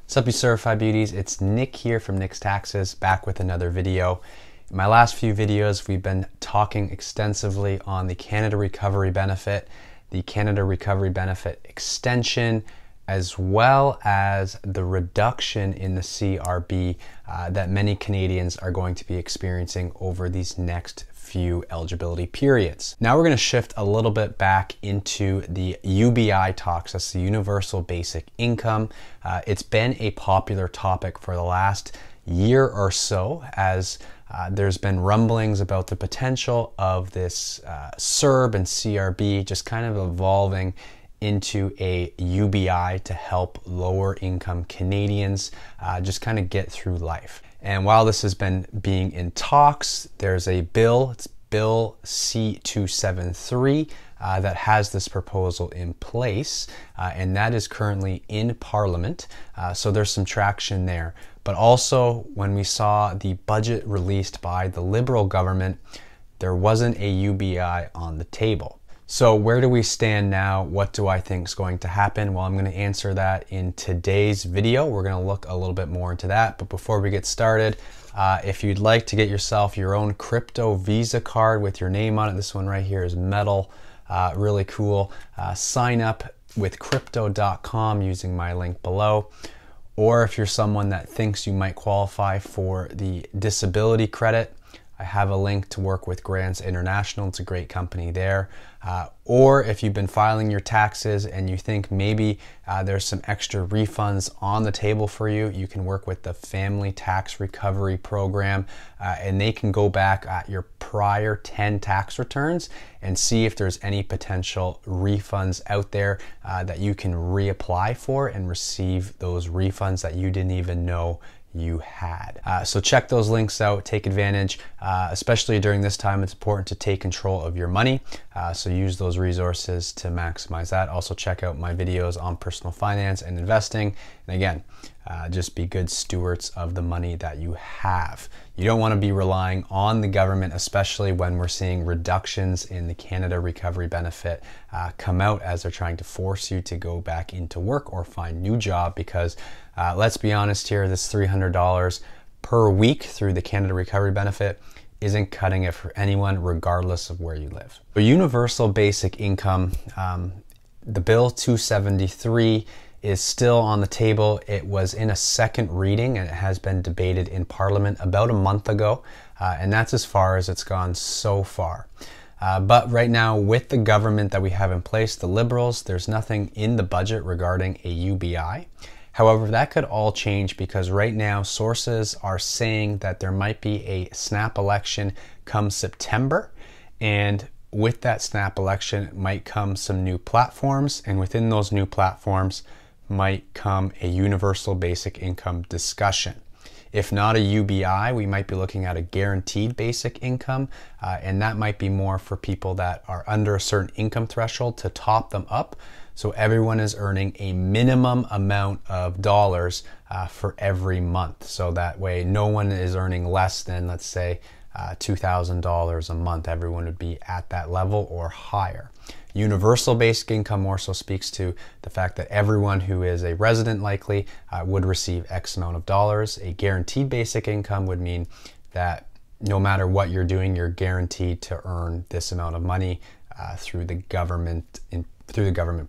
What's up, you certified beauties? It's Nick here from Nick's Taxes, back with another video. In my last few videos, we've been talking extensively on the Canada Recovery Benefit, the Canada Recovery Benefit extension, as well as the reduction in the CRB that many Canadians are going to be experiencing over these next few eligibility periods. Now we're going to shift a little bit back into the UBI talks. That's the Universal Basic Income. It's been a popular topic for the last year or so, as there's been rumblings about the potential of this CERB and CRB just kind of evolving into a UBI to help lower income Canadians just kind of get through life. And while this has been being in talks, there's a bill, it's Bill C-273, that has this proposal in place, and that is currently in Parliament. So there's some traction there. But also, when we saw the budget released by the Liberal government, there wasn't a UBI on the table. So where do we stand now? What do I think is going to happen? Well, I'm going to answer that in today's video. We're going to look a little bit more into that. But before we get started, if you'd like to get yourself your own crypto Visa card with your name on it, this one right here is metal, really cool. Sign up with crypto.com using my link below. Or if you're someone that thinks you might qualify for the disability credit, I have a link to work with Grants International. It's a great company there. Or if you've been filing your taxes and you think maybe there's some extra refunds on the table for you, you can work with the Family Tax Recovery Program, and they can go back at your prior 10 tax returns and see if there's any potential refunds out there that you can reapply for and receive those refunds that you didn't even know you had. So check those links out, take advantage, especially during this time. It's important to take control of your money, so use those resources to maximize that. Also check out my videos on personal finance and investing, and again, just be good stewards of the money that you have. You don't want to be relying on the government, especially when we're seeing reductions in the Canada Recovery Benefit come out as they're trying to force you to go back into work or find a new job, because let's be honest here, this $300 per week through the Canada Recovery Benefit isn't cutting it for anyone, regardless of where you live. So Universal Basic Income, the Bill 273 is still on the table. It was in a second reading and it has been debated in Parliament about a month ago, and that's as far as it's gone so far. But right now, with the government that we have in place, the Liberals, there's nothing in the budget regarding a UBI. However, that could all change, because right now sources are saying that there might be a snap election come September, and with that snap election might come some new platforms, and within those new platforms might come a universal basic income discussion. If not a UBI, we might be looking at a guaranteed basic income, and that might be more for people that are under a certain income threshold to top them up. So everyone is earning a minimum amount of dollars for every month. So that way no one is earning less than, let's say, $2,000 a month. Everyone would be at that level or higher. Universal basic income more so speaks to the fact that everyone who is a resident likely would receive X amount of dollars. A guaranteed basic income would mean that no matter what you're doing, you're guaranteed to earn this amount of money through the government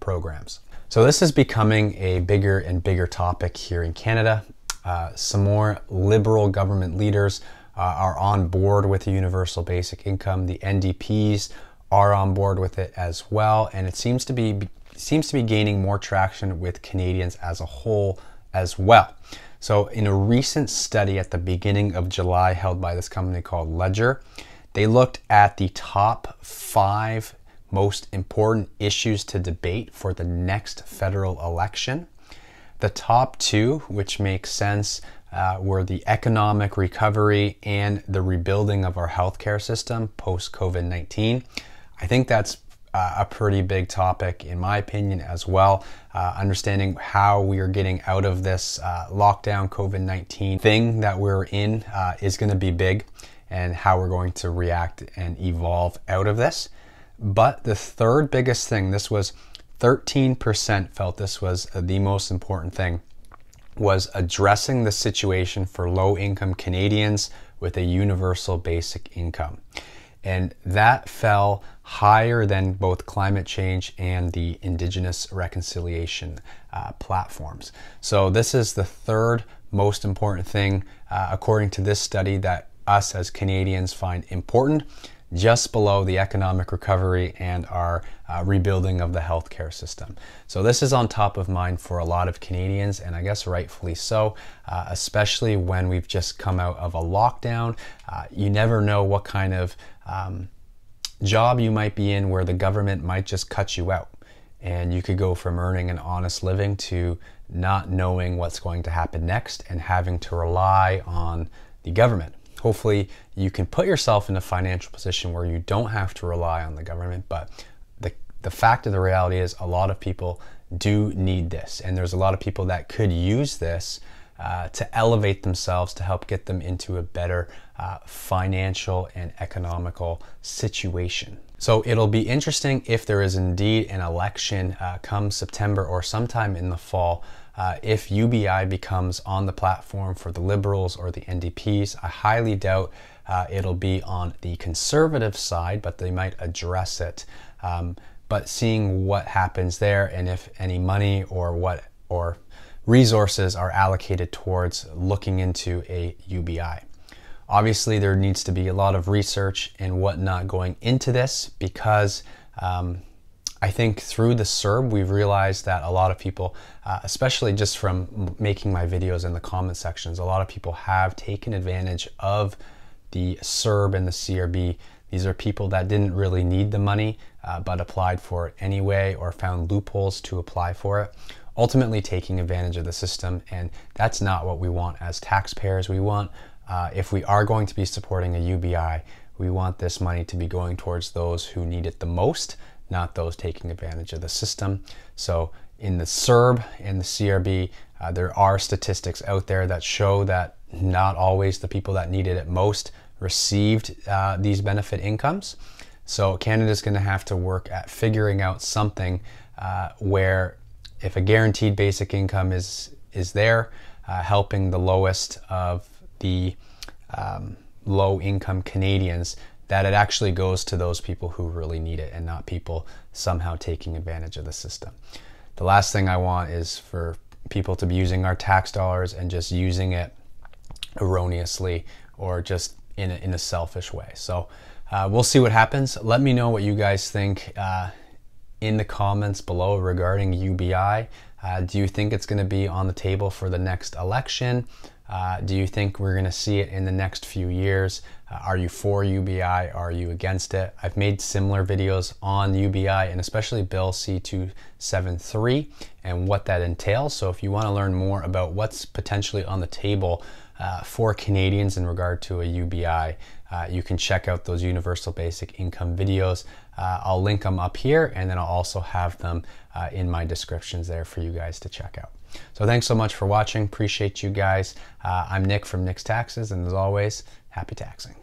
programs. So this is becoming a bigger and bigger topic here in Canada. Some more Liberal government leaders are on board with the universal basic income. The NDPs are on board with it as well, and it seems to be gaining more traction with Canadians as a whole as well. So in a recent study at the beginning of July held by this company called Ledger, they looked at the top 5 most important issues to debate for the next federal election. The top 2, which makes sense, were the economic recovery and the rebuilding of our healthcare system post-COVID-19. I think that's a pretty big topic in my opinion as well. Understanding how we are getting out of this lockdown COVID-19 thing that we're in is going to be big, and how we're going to react and evolve out of this. But the third biggest thing, this was 13% felt this was the most important thing, was addressing the situation for low-income Canadians with a universal basic income. And that fell higher than both climate change and the Indigenous reconciliation platforms. So this is the third most important thing, according to this study, that us as Canadians find important, just below the economic recovery and our rebuilding of the healthcare system. So this is on top of mind for a lot of Canadians, and I guess rightfully so, especially when we've just come out of a lockdown. You never know what kind of job you might be in where the government might just cut you out, and you could go from earning an honest living to not knowing what's going to happen next and having to rely on the government. Hopefully you can put yourself in a financial position where you don't have to rely on the government, but the fact of the reality is a lot of people do need this, and there's a lot of people that could use this to elevate themselves, to help get them into a better financial and economical situation. So it'll be interesting if there is indeed an election come September or sometime in the fall. If UBI becomes on the platform for the Liberals or the NDPs, I highly doubt it'll be on the Conservative side, but they might address it. But seeing what happens there, and if any money or resources are allocated towards looking into a UBI. Obviously, there needs to be a lot of research and whatnot going into this, because I think through the CERB, we've realized that a lot of people, especially just from making my videos in the comment sections, a lot of people have taken advantage of the CERB and the CRB. These are people that didn't really need the money, but applied for it anyway, or found loopholes to apply for it, ultimately taking advantage of the system. And that's not what we want as taxpayers. We want, if we are going to be supporting a UBI, we want this money to be going towards those who need it the most, not those taking advantage of the system. So in the CERB and the CRB, there are statistics out there that show that not always the people that needed it most received these benefit incomes. So Canada's going to have to work at figuring out something where if a guaranteed basic income is there, helping the lowest of the low-income Canadians, that it actually goes to those people who really need it and not people somehow taking advantage of the system. The last thing I want is for people to be using our tax dollars and just using it erroneously or just in a selfish way. So we'll see what happens. Let me know what you guys think in the comments below regarding UBI. Do you think it's going to be on the table for the next election? Do you think we're going to see it in the next few years? Are you for UBI? Are you against it? I've made similar videos on UBI and especially Bill C-273 and what that entails. So if you want to learn more about what's potentially on the table for Canadians in regard to a UBI, you can check out those universal basic income videos. I'll link them up here, and then I'll also have them in my descriptions there for you guys to check out. So thanks so much for watching. Appreciate you guys. I'm Nick from Nick's Taxes, and as always, happy taxing.